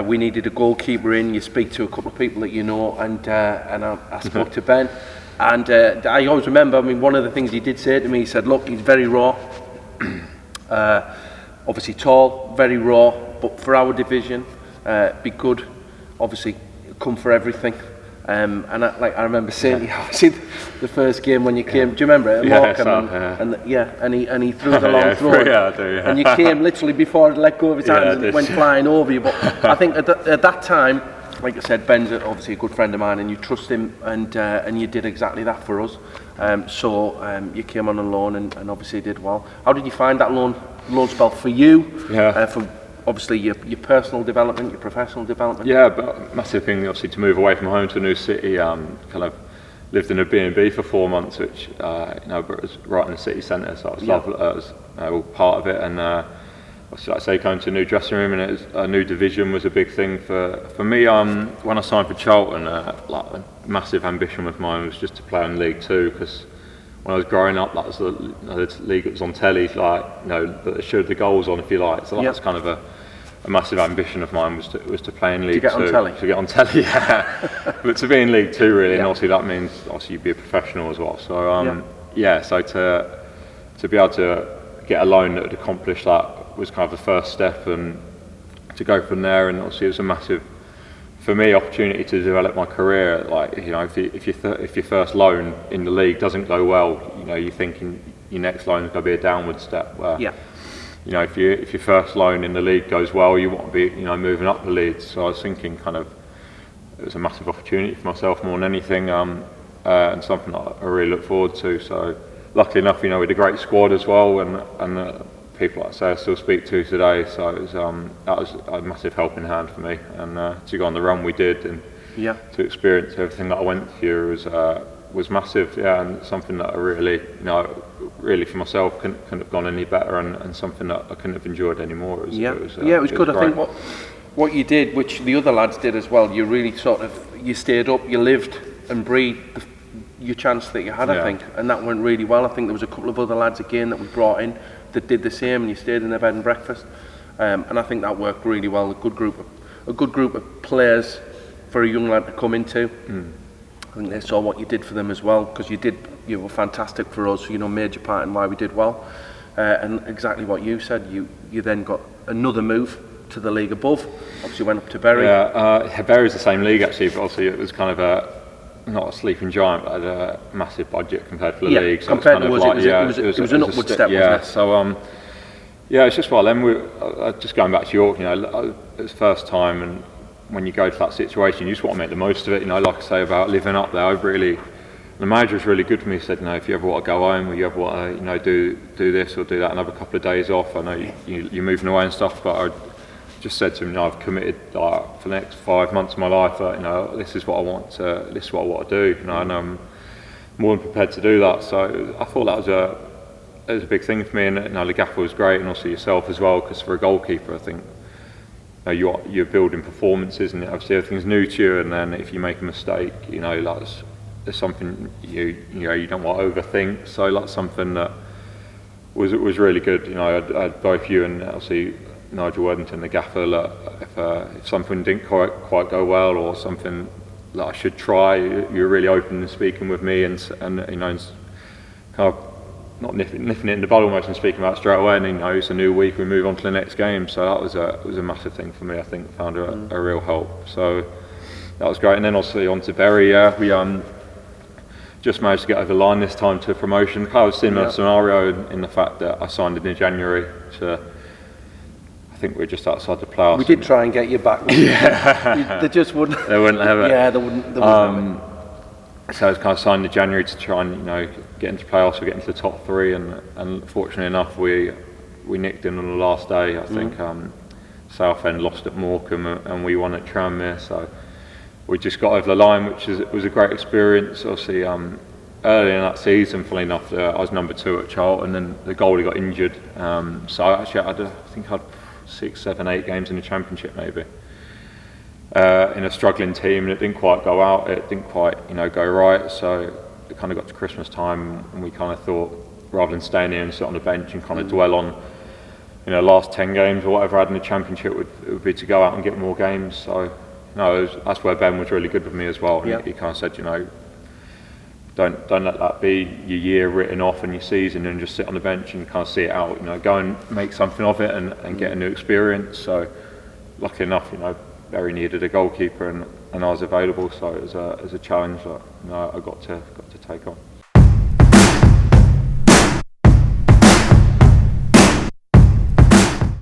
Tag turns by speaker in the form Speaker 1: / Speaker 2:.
Speaker 1: we needed a goalkeeper in. You speak to a couple of people that you know, and I spoke to Ben, and I always remember. I mean, one of the things he did say to me, he said, "Look, he's very raw, obviously tall, very raw, but for our division, be good. Obviously, come for everything." And I remember saying, to you, obviously, the first game when you came. Do you remember it? And he threw the long throw. And you came literally before it let go of his hands and it went flying over you. But I think at that time, like I said, Ben's obviously a good friend of mine, and you trust him, and you did exactly that for us. So you came on loan and obviously did well. How did you find that loan spell for you? From obviously your personal development, your professional development?
Speaker 2: Yeah, but massive thing obviously to move away from home to a new city. Kind of lived in a B&B for 4 months, which but it was right in the city centre, so I was lovely. I was all part of it, and obviously, like I say, going to a new dressing room and it was a new division was a big thing for me. When I signed for Charlton, like a massive ambition of mine was just to play in League Two, because when I was growing up, that was the league that was on telly, that showed the goals on, if you like. So that's kind of a massive ambition of mine was to play in League Two. To get on telly, yeah. But to be in League Two, really, and obviously that means you'd be a professional as well. So so to be able to get a loan that would accomplish that was kind of the first step, and to go from there. And obviously it was a massive, for me, opportunity to develop my career. Like, if your first loan in the league doesn't go well, you're thinking your next loan is going to be a downward step. Where, if your first loan in the league goes well, you want to be, moving up the league. So I was thinking, kind of, it was a massive opportunity for myself more than anything, and something that I really look forward to. So luckily enough, we had a great squad as well, and people, like I say, I still speak to today. So it was, that was a massive helping hand for me, and to go on the run we did, and to experience everything that I went through was massive. And something that I really, really for myself couldn't have gone any better, and something that I couldn't have enjoyed anymore. It was good. I think
Speaker 1: what you did, which the other lads did as well, you really you stayed up, you lived and breathed your chance that you had, I think, and that went really well. I think there was a couple of other lads again that we brought in that did the same, and you stayed in their bed and breakfast, and I think that worked really well. A good group of players for a young lad to come into. I think they saw what you did for them as well, because you were fantastic for us. Major part in why we did well, and exactly what you said. You then got another move to the league above. Obviously went up to Bury.
Speaker 2: Bury's the same league actually, but obviously it was kind of not a sleeping giant, but had a massive budget compared to the league. So
Speaker 1: compared to us, it was an upward step, wasn't it?
Speaker 2: So it's just well. Then just going back to York, it was the first time, and when you go to that situation, you just want to make the most of it. Like I say about living up there, the manager was really good for me. He said, if you ever want to go home, or you ever want to, do this or do that, and have a couple of days off. I know you're moving away and stuff, but I just said to him, I've committed for the next 5 months of my life. This is what I want to. This is what I want to do. And I'm more than prepared to do that. So I thought that was a big thing for me. And the gaffer was great, and also yourself as well. Because for a goalkeeper, I think you're building performances, and obviously everything's new to you. And then if you make a mistake, there's something you don't want to overthink. So that's something that was really good. I had both you and obviously Nigel Worthington, the gaffer, if something didn't quite go well, or something that I should try, you're really open and speaking with me, and kind of not nipping it in the bud almost, and speaking about it straight away. And it's a new week, we move on to the next game. So that was a massive thing for me. I think found a real help. So that was great. And then obviously on to Bury. We just managed to get over the line this time to promotion. Kind of a similar scenario in the fact that I signed in January to. I think we're just outside the playoffs.
Speaker 1: We did try and get you back. They just wouldn't.
Speaker 2: They wouldn't have it.
Speaker 1: Yeah, they wouldn't have it.
Speaker 2: So I was kind of signed in January to try and get into playoffs or get into the top three, and fortunately enough we nicked in on the last day. I think Southend lost at Morecambe and we won at Tranmere. So we just got over the line, which was a great experience. Obviously, early in that season, funnily enough, I was number 2 at Charlton, and the goalie got injured. So I think I had 6, 7, 8 games in the Championship maybe, in a struggling team, and it didn't quite go out, it didn't quite go right. So it kind of got to Christmas time, and we kind of thought, rather than staying here and sit on the bench and kind of dwell on last 10 games or whatever I had in the Championship would be to go out and get more games. So that's where Ben was really good with me as well.
Speaker 1: Yeah.
Speaker 2: He kind of said, don't let that be your year written off and your season and just sit on the bench and kind of see it out. Go and make something of it and get a new experience. So luckily enough, Barry needed a goalkeeper and I was available, so it was a challenge that I got to take on.